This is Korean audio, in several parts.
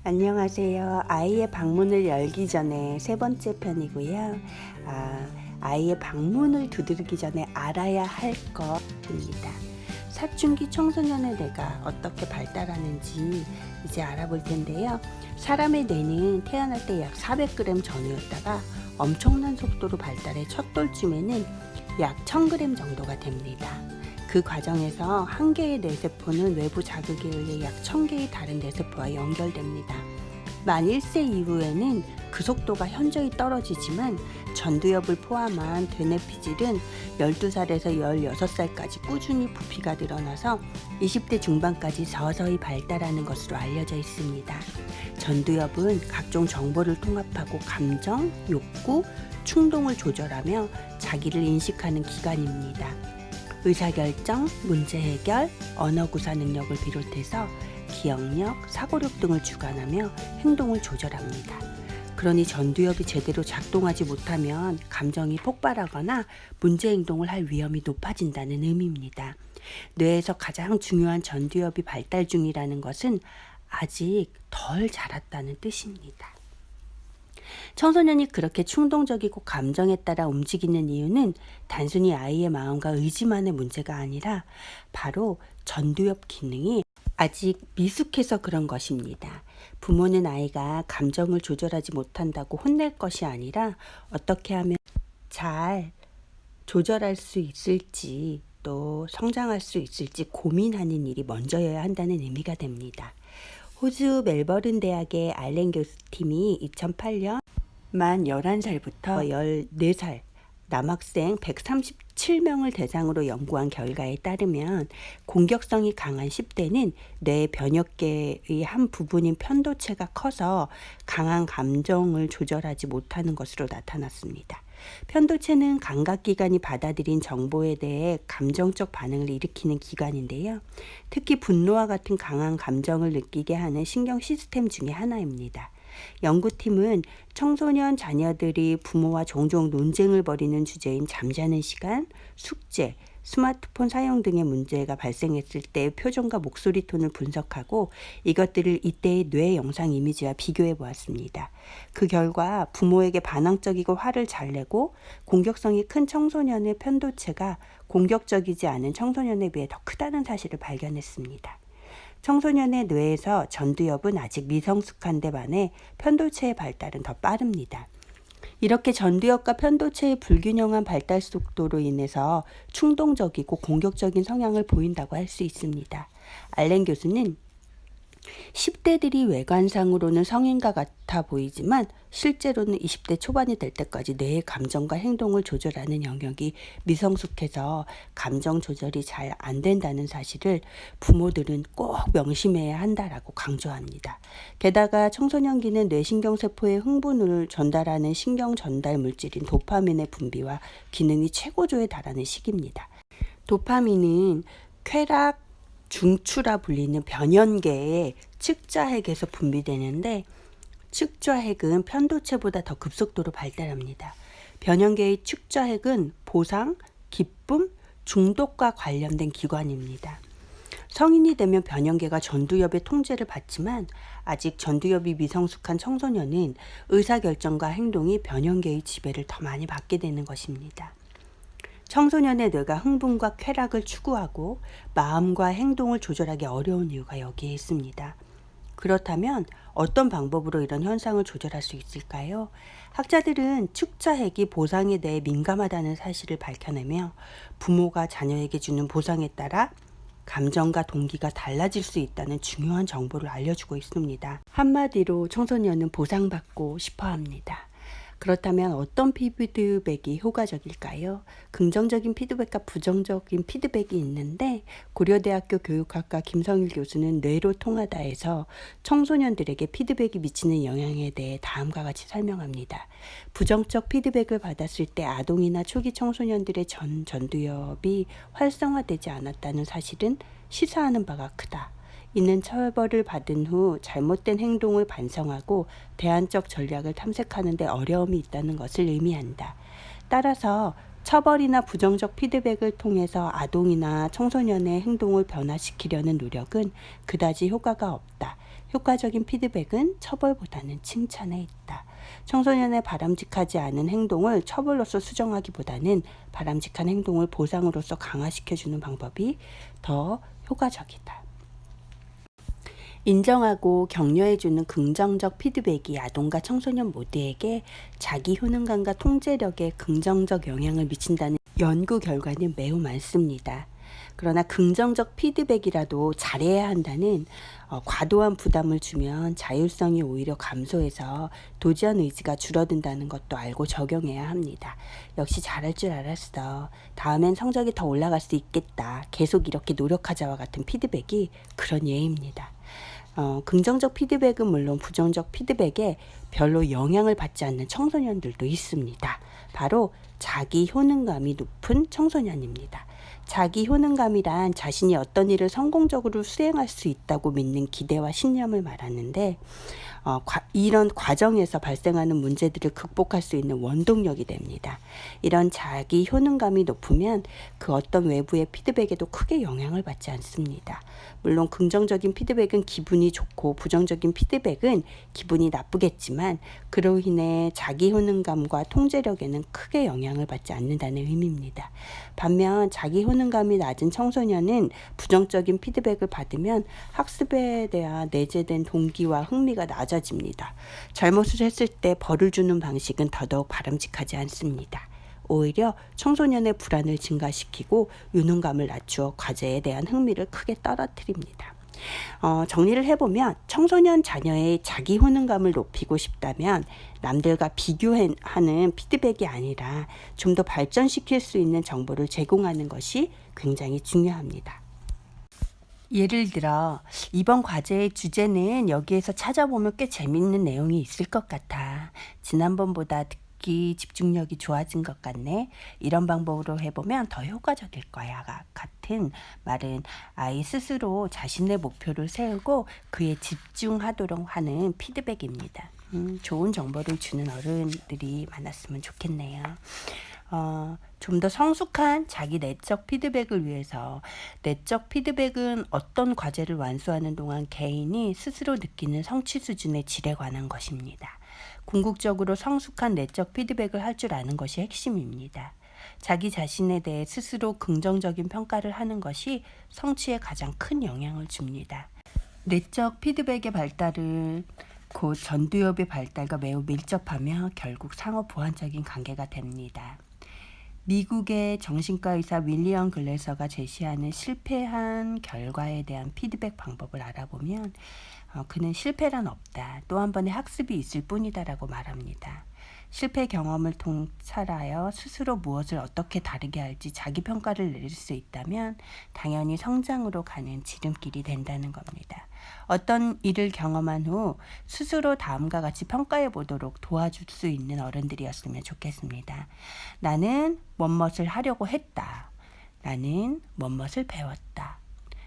안녕하세요. 아이의 방문을 열기 전에 세 번째 편이고요. 아이의 방문을 두드리기 전에 알아야 할 것입니다. 사춘기 청소년의 뇌가 어떻게 발달하는지 이제 알아볼 텐데요. 사람의 뇌는 태어날 때 약 400g 전후였다가 엄청난 속도로 발달해 첫 돌쯤에는 약 1000g 정도가 됩니다. 그 과정에서 한 개의 뇌세포는 외부 자극에 의해 약 1000개의 다른 뇌세포와 연결됩니다. 만 1세 이후에는 그 속도가 현저히 떨어지지만 전두엽을 포함한 되뇌피질은 12살에서 16살까지 꾸준히 부피가 늘어나서 20대 중반까지 서서히 발달하는 것으로 알려져 있습니다. 전두엽은 각종 정보를 통합하고 감정, 욕구, 충동을 조절하며 자기를 인식하는 기관입니다. 의사결정, 문제 해결, 언어 구사 능력을 비롯해서 기억력, 사고력 등을 주관하며 행동을 조절합니다. 그러니 전두엽이 제대로 작동하지 못하면 감정이 폭발하거나 문제 행동을 할 위험이 높아진다는 의미입니다. 뇌에서 가장 중요한 전두엽이 발달 중이라는 것은 아직 덜 자랐다는 뜻입니다. 청소년이 그렇게 충동적이고 감정에 따라 움직이는 이유는 단순히 아이의 마음과 의지만의 문제가 아니라 바로 전두엽 기능이 아직 미숙해서 그런 것입니다. 부모는 아이가 감정을 조절하지 못한다고 혼낼 것이 아니라 어떻게 하면 잘 조절할 수 있을지 또 성장할 수 있을지 고민하는 일이 먼저여야 한다는 의미가 됩니다. 호주 멜버른 대학의 알렌 교수팀이 2008년 만 11살부터 14살 남학생 137명을 대상으로 연구한 결과에 따르면 공격성이 강한 10대는 뇌 변역계의 한 부분인 편도체가 커서 강한 감정을 조절하지 못하는 것으로 나타났습니다. 편도체는 감각기관이 받아들인 정보에 대해 감정적 반응을 일으키는 기관인데요. 특히 분노와 같은 강한 감정을 느끼게 하는 신경 시스템 중에 하나입니다. 연구팀은 청소년 자녀들이 부모와 종종 논쟁을 벌이는 주제인 잠자는 시간, 숙제, 스마트폰 사용 등의 문제가 발생했을 때의 표정과 목소리 톤을 분석하고 이것들을 이때의 뇌 영상 이미지와 비교해 보았습니다. 그 결과 부모에게 반항적이고 화를 잘 내고 공격성이 큰 청소년의 편도체가 공격적이지 않은 청소년에 비해 더 크다는 사실을 발견했습니다. 청소년의 뇌에서 전두엽은 아직 미성숙한 데 반해 편도체의 발달은 더 빠릅니다. 이렇게 전두엽과 편도체의 불균형한 발달 속도로 인해서 충동적이고 공격적인 성향을 보인다고 할 수 있습니다. 알렌 교수는 10대들이 외관상으로는 성인과 같아 보이지만 실제로는 20대 초반이 될 때까지 뇌의 감정과 행동을 조절하는 영역이 미성숙해서 감정 조절이 잘 안 된다는 사실을 부모들은 꼭 명심해야 한다라고 강조합니다. 게다가 청소년기는 뇌신경세포의 흥분을 전달하는 신경 전달 물질인 도파민의 분비와 기능이 최고조에 달하는 시기입니다. 도파민은 쾌락, 중추라 불리는 변연계의 측좌핵에서 분비되는데 측좌핵은 편도체보다 더 급속도로 발달합니다. 변연계의 측좌핵은 보상, 기쁨, 중독과 관련된 기관입니다. 성인이 되면 변연계가 전두엽의 통제를 받지만 아직 전두엽이 미성숙한 청소년은 의사결정과 행동이 변연계의 지배를 더 많이 받게 되는 것입니다. 청소년의 뇌가 흥분과 쾌락을 추구하고 마음과 행동을 조절하기 어려운 이유가 여기에 있습니다. 그렇다면 어떤 방법으로 이런 현상을 조절할 수 있을까요? 학자들은 측좌핵이 보상에 대해 민감하다는 사실을 밝혀내며 부모가 자녀에게 주는 보상에 따라 감정과 동기가 달라질 수 있다는 중요한 정보를 알려주고 있습니다. 한마디로 청소년은 보상받고 싶어 합니다. 그렇다면 어떤 피드백이 효과적일까요? 긍정적인 피드백과 부정적인 피드백이 있는데 고려대학교 교육학과 김성일 교수는 뇌로 통하다에서 청소년들에게 피드백이 미치는 영향에 대해 다음과 같이 설명합니다. 부정적 피드백을 받았을 때 아동이나 초기 청소년들의 전두엽이 활성화되지 않았다는 사실은 시사하는 바가 크다. 이는 처벌을 받은 후 잘못된 행동을 반성하고 대안적 전략을 탐색하는 데 어려움이 있다는 것을 의미한다. 따라서 처벌이나 부정적 피드백을 통해서 아동이나 청소년의 행동을 변화시키려는 노력은 그다지 효과가 없다. 효과적인 피드백은 처벌보다는 칭찬에 있다. 청소년의 바람직하지 않은 행동을 처벌로서 수정하기보다는 바람직한 행동을 보상으로서 강화시켜주는 방법이 더 효과적이다. 인정하고 격려해주는 긍정적 피드백이 아동과 청소년 모두에게 자기 효능감과 통제력에 긍정적 영향을 미친다는 연구 결과는 매우 많습니다. 그러나 긍정적 피드백이라도 잘해야 한다는 과도한 부담을 주면 자율성이 오히려 감소해서 도전 의지가 줄어든다는 것도 알고 적용해야 합니다. 역시 잘할 줄 알았어. 다음엔 성적이 더 올라갈 수 있겠다. 계속 이렇게 노력하자와 같은 피드백이 그런 예입니다. 긍정적 피드백은 물론 부정적 피드백에 별로 영향을 받지 않는 청소년들도 있습니다. 바로 자기 효능감이 높은 청소년입니다. 자기 효능감이란 자신이 어떤 일을 성공적으로 수행할 수 있다고 믿는 기대와 신념을 말하는데 이런 과정에서 발생하는 문제들을 극복할 수 있는 원동력이 됩니다. 이런 자기 효능감이 높으면 그 어떤 외부의 피드백에도 크게 영향을 받지 않습니다. 물론 긍정적인 피드백은 기분이 좋고 부정적인 피드백은 기분이 나쁘겠지만 그로 인해 자기 효능감과 통제력에는 크게 영향을 받지 않는다는 의미입니다. 반면 자기 효능감이 낮은 청소년은 부정적인 피드백을 받으면 학습에 대한 내재된 동기와 흥미가 낮아집니다. 잘못을 했을 때 벌을 주는 방식은 더더욱 바람직하지 않습니다. 오히려 청소년의 불안을 증가시키고 유능감을 낮추어 과제에 대한 흥미를 크게 떨어뜨립니다. 정리를 해보면 청소년 자녀의 자기 효능감을 높이고 싶다면 남들과 비교하는 피드백이 아니라 좀 더 발전시킬 수 있는 정보를 제공하는 것이 굉장히 중요합니다. 예를 들어 이번 과제의 주제는 여기에서 찾아보면 꽤 재밌는 내용이 있을 것 같아. 지난번보다 듣기 집중력이 좋아진 것 같네. 이런 방법으로 해보면 더 효과적일 거야 같은 말은 아이 스스로 자신의 목표를 세우고 그에 집중하도록 하는 피드백입니다. 좋은 정보를 주는 어른들이 많았으면 좋겠네요. 좀 더 성숙한 자기 내적 피드백을 위해서 내적 피드백은 어떤 과제를 완수하는 동안 개인이 스스로 느끼는 성취 수준의 질에 관한 것입니다. 궁극적으로 성숙한 내적 피드백을 할 줄 아는 것이 핵심입니다. 자기 자신에 대해 스스로 긍정적인 평가를 하는 것이 성취에 가장 큰 영향을 줍니다. 내적 피드백의 발달은 곧 전두엽의 발달과 매우 밀접하며 결국 상호 보완적인 관계가 됩니다. 미국의 정신과 의사 윌리엄 글래서가 제시하는 실패한 결과에 대한 피드백 방법을 알아보면 그는 실패란 없다. 또 한 번의 학습이 있을 뿐이다라고 말합니다. 실패 경험을 통찰하여 스스로 무엇을 어떻게 다르게 할지 자기 평가를 내릴 수 있다면 당연히 성장으로 가는 지름길이 된다는 겁니다. 어떤 일을 경험한 후 스스로 다음과 같이 평가해 보도록 도와줄 수 있는 어른들이었으면 좋겠습니다. 나는 무엇을 하려고 했다. 나는 무엇을 배웠다.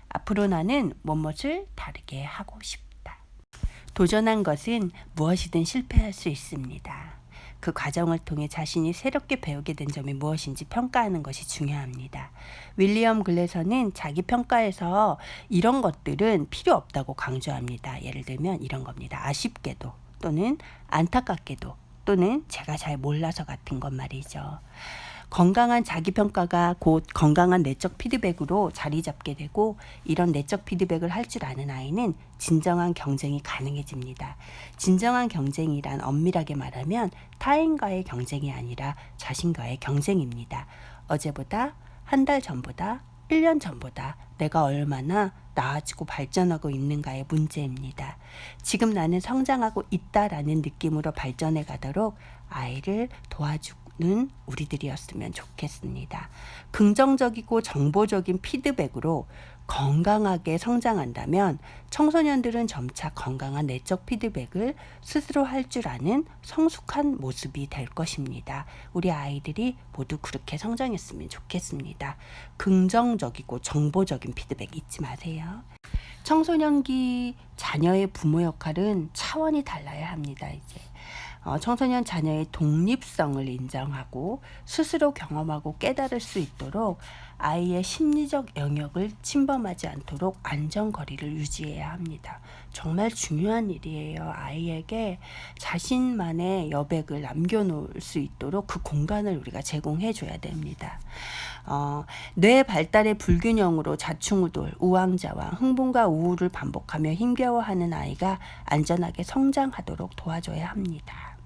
앞으로 나는 무엇을 다르게 하고 싶다. 도전한 것은 무엇이든 실패할 수 있습니다. 그 과정을 통해 자신이 새롭게 배우게 된 점이 무엇인지 평가하는 것이 중요합니다. 윌리엄 글래서는 자기 평가에서 이런 것들은 필요 없다고 강조합니다. 예를 들면 이런 겁니다. 아쉽게도 또는 안타깝게도 또는 제가 잘 몰라서 같은 것 말이죠. 건강한 자기평가가 곧 건강한 내적 피드백으로 자리 잡게 되고 이런 내적 피드백을 할 줄 아는 아이는 진정한 경쟁이 가능해집니다. 진정한 경쟁이란 엄밀하게 말하면 타인과의 경쟁이 아니라 자신과의 경쟁입니다. 어제보다 한 달 전보다 1년 전보다 내가 얼마나 나아지고 발전하고 있는가의 문제입니다. 지금 나는 성장하고 있다라는 느낌으로 발전해 가도록 아이를 도와주는 우리들이었으면 좋겠습니다. 긍정적이고 정보적인 피드백으로 건강하게 성장한다면 청소년들은 점차 건강한 내적 피드백을 스스로 할 줄 아는 성숙한 모습이 될 것입니다. 우리 아이들이 모두 그렇게 성장했으면 좋겠습니다. 긍정적이고 정보적인 피드백 잊지 마세요. 청소년기 자녀의 부모 역할은 차원이 달라야 합니다. 이제 청소년 자녀의 독립성을 인정하고 스스로 경험하고 깨달을 수 있도록 아이의 심리적 영역을 침범하지 않도록 안전거리를 유지해야 합니다. 정말 중요한 일이에요. 아이에게 자신만의 여백을 남겨놓을 수 있도록 그 공간을 우리가 제공해 줘야 됩니다. 뇌 발달의 불균형으로 자충우돌, 우왕좌왕, 흥분과 우울을 반복하며 힘겨워하는 아이가 안전하게 성장하도록 도와줘야 합니다.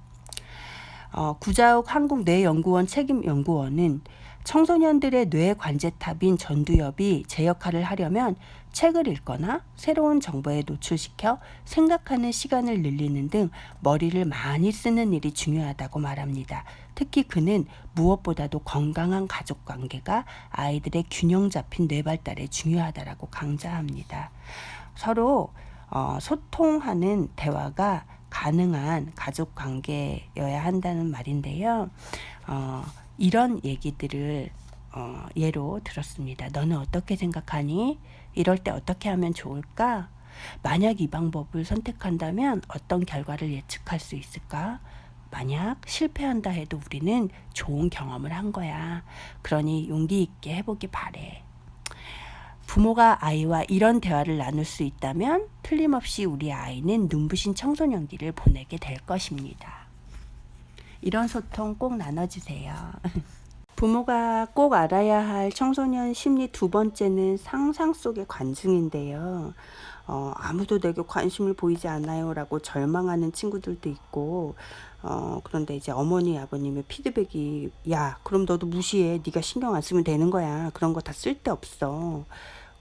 구자욱 한국뇌연구원 책임연구원은 청소년들의 뇌 관제탑인 전두엽이 제 역할을 하려면 책을 읽거나 새로운 정보에 노출시켜 생각하는 시간을 늘리는 등 머리를 많이 쓰는 일이 중요하다고 말합니다. 특히 그는 무엇보다도 건강한 가족관계가 아이들의 균형 잡힌 뇌 발달에 중요하다고 강조합니다. 서로 소통하는 대화가 가능한 가족관계여야 한다는 말인데요. 이런 얘기들을 예로 들었습니다. 너는 어떻게 생각하니? 이럴 때 어떻게 하면 좋을까? 만약 이 방법을 선택한다면 어떤 결과를 예측할 수 있을까? 만약 실패한다 해도 우리는 좋은 경험을 한 거야. 그러니 용기 있게 해보기 바래. 부모가 아이와 이런 대화를 나눌 수 있다면 틀림없이 우리 아이는 눈부신 청소년기를 보내게 될 것입니다. 이런 소통 꼭 나눠주세요. 부모가 꼭 알아야 할 청소년 심리 두 번째는 상상 속의 관중인데요. 아무도 내게 관심을 보이지 않아요 라고 절망하는 친구들도 있고, 그런데 이제 어머니 아버님의 피드백이 야 그럼 너도 무시해, 네가 신경 안 쓰면 되는 거야, 그런 거 다 쓸데없어,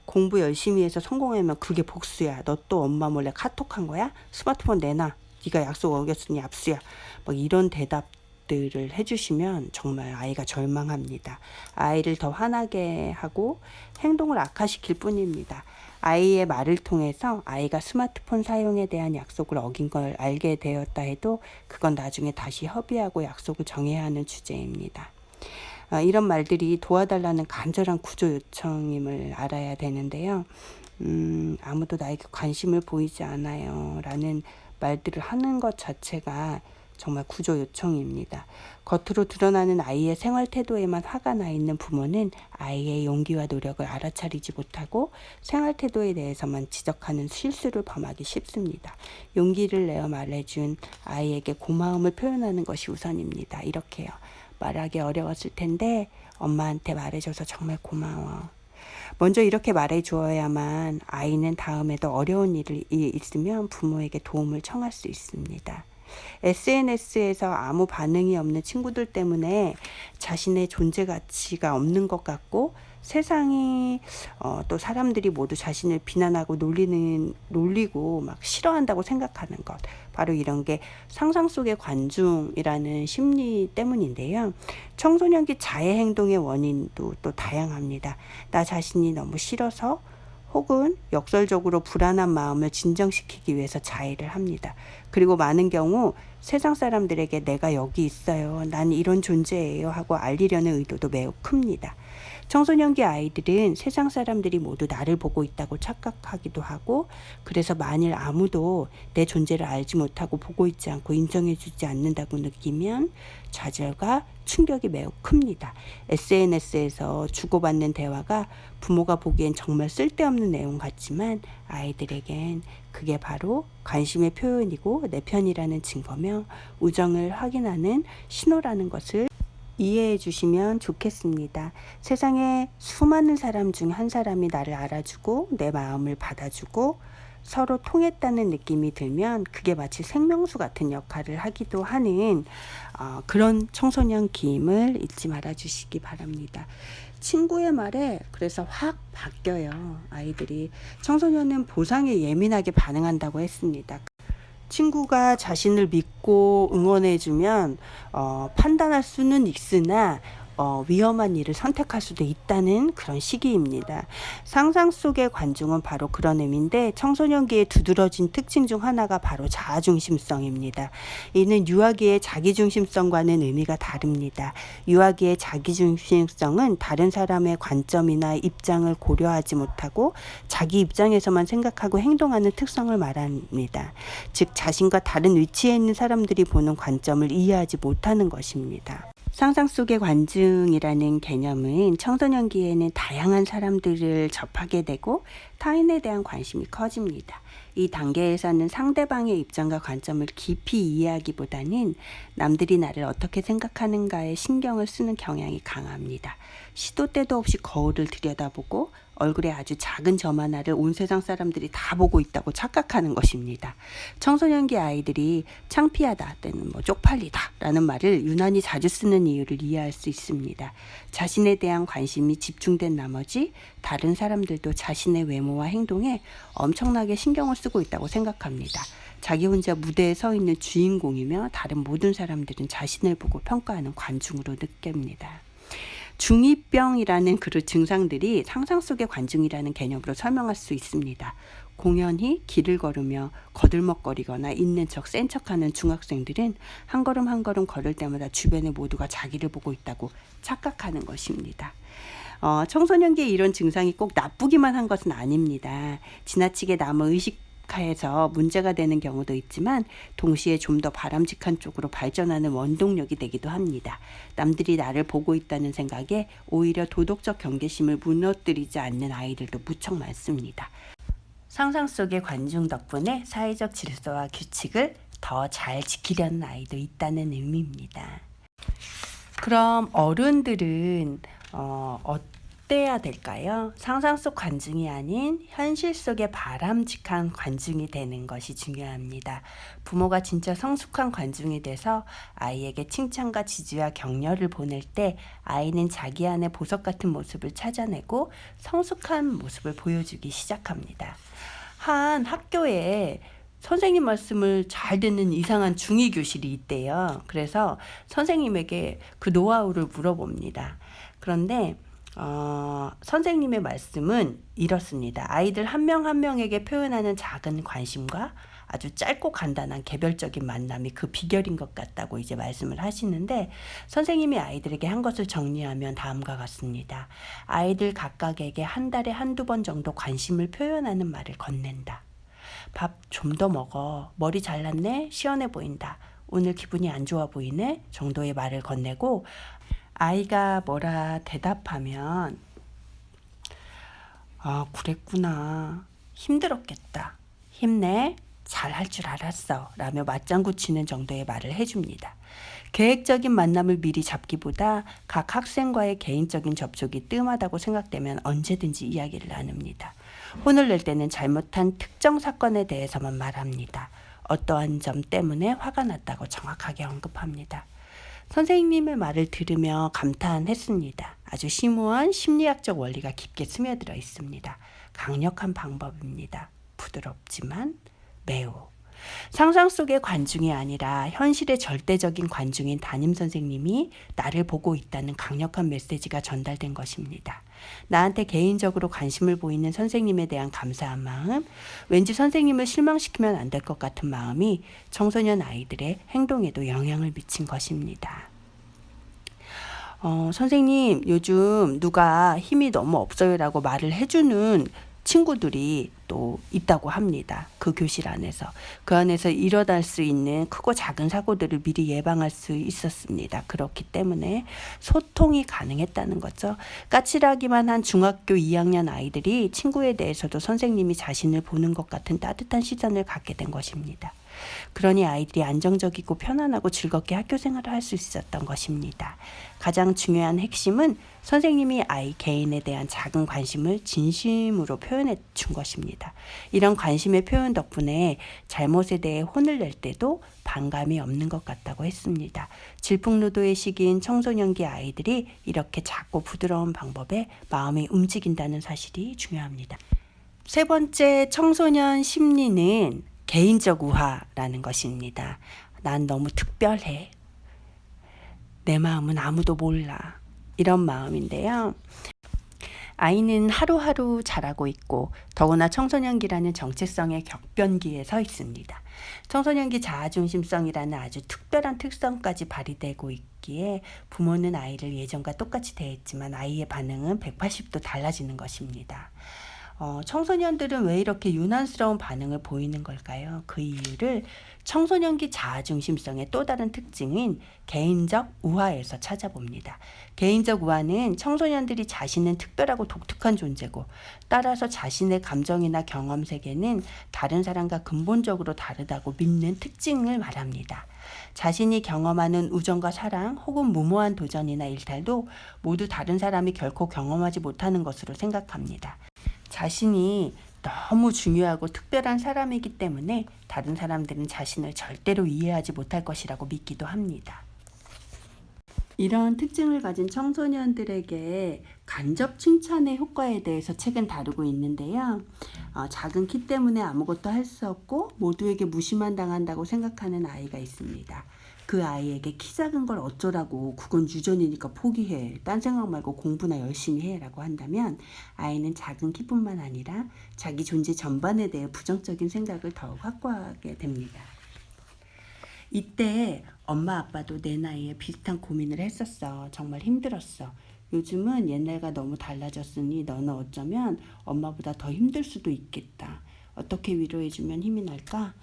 공부 열심히 해서 성공하면 그게 복수야, 너 또 엄마 몰래 카톡한 거야, 스마트폰 내놔, 네가 약속 어겼으니 압수야, 막 이런 대답들을 해주시면 정말 아이가 절망합니다. 아이를 더 화나게 하고 행동을 악화시킬 뿐입니다. 아이의 말을 통해서 아이가 스마트폰 사용에 대한 약속을 어긴 걸 알게 되었다 해도 그건 나중에 다시 협의하고 약속을 정해야 하는 주제입니다. 이런 말들이 도와달라는 간절한 구조 요청임을 알아야 되는데요. 아무도 나에게 관심을 보이지 않아요 라는 말들을 하는 것 자체가 정말 구조 요청입니다. 겉으로 드러나는 아이의 생활 태도에만 화가 나 있는 부모는 아이의 용기와 노력을 알아차리지 못하고 생활 태도에 대해서만 지적하는 실수를 범하기 쉽습니다. 용기를 내어 말해준 아이에게 고마움을 표현하는 것이 우선입니다. 이렇게요. 말하기 어려웠을 텐데 엄마한테 말해줘서 정말 고마워. 먼저 이렇게 말해주어야만 아이는 다음에도 어려운 일이 있으면 부모에게 도움을 청할 수 있습니다. SNS에서 아무 반응이 없는 친구들 때문에 자신의 존재 가치가 없는 것 같고 세상이 또 사람들이 모두 자신을 비난하고 놀리고 막 싫어한다고 생각하는 것, 바로 이런 게 상상 속의 관중이라는 심리 때문인데요. 청소년기 자해 행동의 원인도 또 다양합니다. 나 자신이 너무 싫어서 혹은 역설적으로 불안한 마음을 진정시키기 위해서 자해를 합니다. 그리고 많은 경우 세상 사람들에게 내가 여기 있어요, 난 이런 존재예요 하고 알리려는 의도도 매우 큽니다. 청소년기 아이들은 세상 사람들이 모두 나를 보고 있다고 착각하기도 하고, 그래서 만일 아무도 내 존재를 알지 못하고 보고 있지 않고 인정해주지 않는다고 느끼면 좌절과 충격이 매우 큽니다. SNS에서 주고받는 대화가 부모가 보기엔 정말 쓸데없는 내용 같지만 아이들에겐 그게 바로 관심의 표현이고 내 편이라는 증거며 우정을 확인하는 신호라는 것을 이해해 주시면 좋겠습니다. 세상에 수많은 사람 중 한 사람이 나를 알아주고 내 마음을 받아주고 서로 통했다는 느낌이 들면 그게 마치 생명수 같은 역할을 하기도 하는 그런 청소년 기임을 잊지 말아 주시기 바랍니다. 친구의 말에 그래서 확 바뀌어요. 아이들이 청소년은 보상에 예민하게 반응한다고 했습니다. 친구가 자신을 믿고 응원해주면 판단할 수는 있으나 위험한 일을 선택할 수도 있다는 그런 시기입니다. 상상 속의 관중은 바로 그런 의미인데 청소년기의 두드러진 특징 중 하나가 바로 자아중심성입니다. 이는 유아기의 자기중심성과는 의미가 다릅니다. 유아기의 자기중심성은 다른 사람의 관점이나 입장을 고려하지 못하고 자기 입장에서만 생각하고 행동하는 특성을 말합니다. 즉 자신과 다른 위치에 있는 사람들이 보는 관점을 이해하지 못하는 것입니다. 상상 속의 관중이라는 개념은 청소년기에는 다양한 사람들을 접하게 되고 타인에 대한 관심이 커집니다. 이 단계에서는 상대방의 입장과 관점을 깊이 이해하기보다는 남들이 나를 어떻게 생각하는가에 신경을 쓰는 경향이 강합니다. 시도 때도 없이 거울을 들여다보고 얼굴에 아주 작은 점 하나를 온 세상 사람들이 다 보고 있다고 착각하는 것입니다. 청소년기 아이들이 창피하다 또는 쪽팔리다 라는 말을 유난히 자주 쓰는 이유를 이해할 수 있습니다. 자신에 대한 관심이 집중된 나머지 다른 사람들도 자신의 외모와 행동에 엄청나게 신경을 쓰고 있다고 생각합니다. 자기 혼자 무대에 서 있는 주인공이며 다른 모든 사람들은 자신을 보고 평가하는 관중으로 느낍니다. 중2병이라는 그 증상들이 상상 속의 관중이라는 개념으로 설명할 수 있습니다. 공연히 길을 걸으며 거들먹거리거나 있는 척 센 척하는 중학생들은 한 걸음 한 걸음 걸을 때마다 주변의 모두가 자기를 보고 있다고 착각하는 것입니다. 청소년기에 이런 증상이 꼭 나쁘기만 한 것은 아닙니다. 지나치게 남의 의식하에서 문제가 되는 경우도 있지만 동시에 좀 더 바람직한 쪽으로 발전하는 원동력이 되기도 합니다. 남들이 나를 보고 있다는 생각에 오히려 도덕적 경계심을 무너뜨리지 않는 아이들도 무척 많습니다. 상상 속의 관중 덕분에 사회적 질서와 규칙을 더 잘 지키려는 아이도 있다는 의미입니다. 그럼 어른들은 어때야 될까요? 상상 속 관중이 아닌 현실 속의 바람직한 관중이 되는 것이 중요합니다. 부모가 진짜 성숙한 관중이 돼서 아이에게 칭찬과 지지와 격려를 보낼 때 아이는 자기 안의 보석 같은 모습을 찾아내고 성숙한 모습을 보여주기 시작합니다. 한 학교에 선생님 말씀을 잘 듣는 이상한 중2 교실이 있대요. 그래서 선생님에게 그 노하우를 물어봅니다. 그런데 선생님의 말씀은 이렇습니다. 아이들 한 명 한 명에게 표현하는 작은 관심과 아주 짧고 간단한 개별적인 만남이 그 비결인 것 같다고 이제 말씀을 하시는데, 선생님이 아이들에게 한 것을 정리하면 다음과 같습니다. 아이들 각각에게 한 달에 한두 번 정도 관심을 표현하는 말을 건넨다. 밥 좀 더 먹어. 머리 잘랐네. 시원해 보인다. 오늘 기분이 안 좋아 보이네. 정도의 말을 건네고, 아이가 뭐라 대답하면 그랬구나. 힘들었겠다. 힘내. 잘할 줄 알았어. 라며 맞장구 치는 정도의 말을 해줍니다. 계획적인 만남을 미리 잡기보다 각 학생과의 개인적인 접촉이 뜸하다고 생각되면 언제든지 이야기를 나눕니다. 혼을 낼 때는 잘못한 특정 사건에 대해서만 말합니다. 어떠한 점 때문에 화가 났다고 정확하게 언급합니다. 선생님의 말을 들으며 감탄했습니다. 아주 심오한 심리학적 원리가 깊게 스며들어 있습니다. 강력한 방법입니다. 부드럽지만 매우. 상상 속의 관중이 아니라 현실의 절대적인 관중인 담임 선생님이 나를 보고 있다는 강력한 메시지가 전달된 것입니다. 나한테 개인적으로 관심을 보이는 선생님에 대한 감사한 마음, 왠지 선생님을 실망시키면 안 될 것 같은 마음이 청소년 아이들의 행동에도 영향을 미친 것입니다. 선생님, 요즘 누가 힘이 너무 없어요라고 말을 해주는 친구들이 또 있다고 합니다. 그 교실 안에서. 그 안에서 일어날 수 있는 크고 작은 사고들을 미리 예방할 수 있었습니다. 그렇기 때문에 소통이 가능했다는 거죠. 까칠하기만 한 중학교 2학년 아이들이 친구에 대해서도 선생님이 자신을 보는 것 같은 따뜻한 시선을 갖게 된 것입니다. 그러니 아이들이 안정적이고 편안하고 즐겁게 학교 생활을 할 수 있었던 것입니다. 가장 중요한 핵심은 선생님이 아이 개인에 대한 작은 관심을 진심으로 표현해 준 것입니다. 이런 관심의 표현 덕분에 잘못에 대해 혼을 낼 때도 반감이 없는 것 같다고 했습니다. 질풍노도의 시기인 청소년기 아이들이 이렇게 작고 부드러운 방법에 마음이 움직인다는 사실이 중요합니다. 세 번째 청소년 심리는 개인적 우화라는 것입니다. 난 너무 특별해. 내 마음은 아무도 몰라. 이런 마음인데요. 아이는 하루하루 자라고 있고 더구나 청소년기라는 정체성의 격변기에 서 있습니다. 청소년기 자아중심성이라는 아주 특별한 특성까지 발휘되고 있기에 부모는 아이를 예전과 똑같이 대했지만 아이의 반응은 180도 달라지는 것입니다. 청소년들은 왜 이렇게 유난스러운 반응을 보이는 걸까요? 그 이유를 청소년기 자아중심성의 또 다른 특징인 개인적 우화에서 찾아봅니다. 개인적 우화는 청소년들이 자신은 특별하고 독특한 존재고 따라서 자신의 감정이나 경험 세계는 다른 사람과 근본적으로 다르다고 믿는 특징을 말합니다. 자신이 경험하는 우정과 사랑 혹은 무모한 도전이나 일탈도 모두 다른 사람이 결코 경험하지 못하는 것으로 생각합니다. 자신이 너무 중요하고 특별한 사람이기 때문에 다른 사람들은 자신을 절대로 이해하지 못할 것이라고 믿기도 합니다. 이런 특징을 가진 청소년들에게 간접 칭찬의 효과에 대해서 책은 다루고 있는데요. 작은 키 때문에 아무것도 할 수 없고 모두에게 무시만 당한다고 생각하는 아이가 있습니다. 그 아이에게 키 작은 걸 어쩌라고, 그건 유전이니까 포기해, 딴 생각 말고 공부나 열심히 해 라고 한다면 아이는 작은 키뿐만 아니라 자기 존재 전반에 대해 부정적인 생각을 더욱 확고하게 됩니다. 이때 엄마 아빠도 내 나이에 비슷한 고민을 했었어. 정말 힘들었어. 요즘은 옛날과 너무 달라졌으니 너는 어쩌면 엄마보다 더 힘들 수도 있겠다. 어떻게 위로해주면 힘이 날까?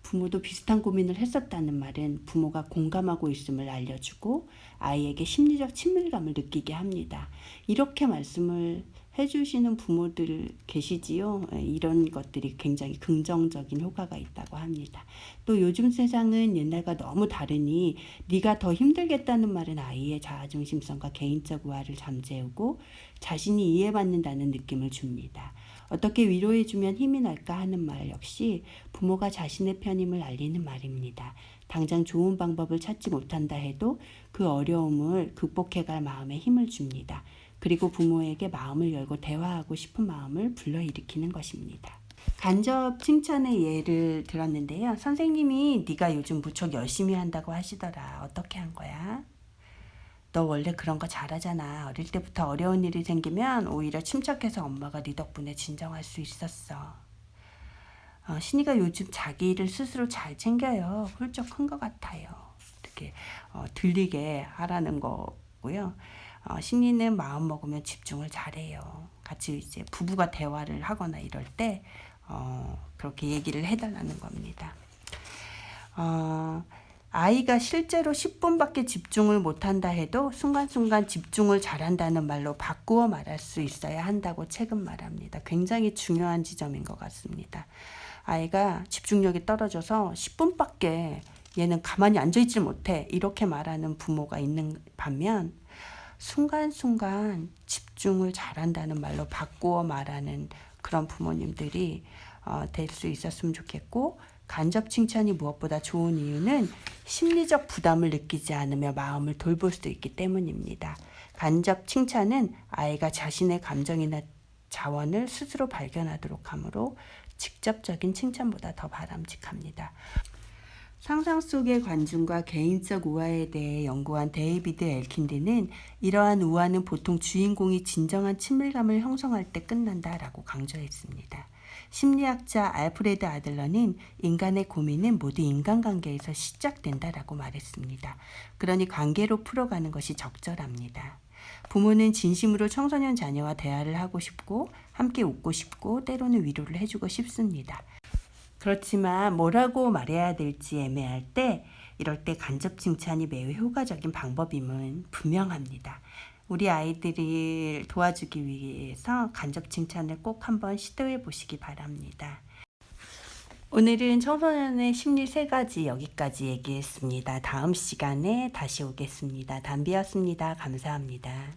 부모도 비슷한 고민을 했었다는 말은 부모가 공감하고 있음을 알려주고 아이에게 심리적 친밀감을 느끼게 합니다. 이렇게 말씀을 해주시는 부모들 계시지요. 이런 것들이 굉장히 긍정적인 효과가 있다고 합니다. 또 요즘 세상은 옛날과 너무 다르니 네가 더 힘들겠다는 말은 아이의 자아중심성과 개인적 우화를 잠재우고 자신이 이해받는다는 느낌을 줍니다. 어떻게 위로해주면 힘이 날까 하는 말 역시 부모가 자신의 편임을 알리는 말입니다. 당장 좋은 방법을 찾지 못한다 해도 그 어려움을 극복해갈 마음에 힘을 줍니다. 그리고 부모에게 마음을 열고 대화하고 싶은 마음을 불러일으키는 것입니다. 간접 칭찬의 예를 들었는데요. 선생님이 네가 요즘 무척 열심히 한다고 하시더라. 어떻게 한 거야? 너 원래 그런 거 잘하잖아. 어릴 때부터 어려운 일이 생기면 오히려 침착해서 엄마가 네 덕분에 진정할 수 있었어. 신이가 요즘 자기 일을 스스로 잘 챙겨요. 훌쩍 큰 것 같아요. 이렇게 들리게 하라는 거고요. 신이는 마음 먹으면 집중을 잘해요. 같이 이제 부부가 대화를 하거나 이럴 때 그렇게 얘기를 해달라는 겁니다. 아이가 실제로 10분밖에 집중을 못한다 해도 순간순간 집중을 잘한다는 말로 바꾸어 말할 수 있어야 한다고 책은 말합니다. 굉장히 중요한 지점인 것 같습니다. 아이가 집중력이 떨어져서 10분밖에 얘는 가만히 앉아있지 못해 이렇게 말하는 부모가 있는 반면 순간순간 집중을 잘한다는 말로 바꾸어 말하는 그런 부모님들이 될 수 있었으면 좋겠고, 간접 칭찬이 무엇보다 좋은 이유는 심리적 부담을 느끼지 않으며 마음을 돌볼 수 있기 때문입니다. 간접 칭찬은 아이가 자신의 감정이나 자원을 스스로 발견하도록 하므로 직접적인 칭찬보다 더 바람직합니다. 상상 속의 관중과 개인적 우화에 대해 연구한 데이비드 엘킨드는 이러한 우화는 보통 주인공이 진정한 친밀감을 형성할 때 끝난다라고 강조했습니다. 심리학자 알프레드 아들러는 인간의 고민은 모두 인간관계에서 시작된다라고 말했습니다. 그러니 관계로 풀어가는 것이 적절합니다. 부모는 진심으로 청소년 자녀와 대화를 하고 싶고 함께 웃고 싶고 때로는 위로를 해주고 싶습니다. 그렇지만 뭐라고 말해야 될지 애매할 때 이럴 때 간접 칭찬이 매우 효과적인 방법임은 분명합니다. 우리 아이들을 도와주기 위해서 간접 칭찬을 꼭 한번 시도해 보시기 바랍니다. 오늘은 청소년의 심리 3가지 여기까지 얘기했습니다. 다음 시간에 다시 오겠습니다. 담비였습니다. 감사합니다.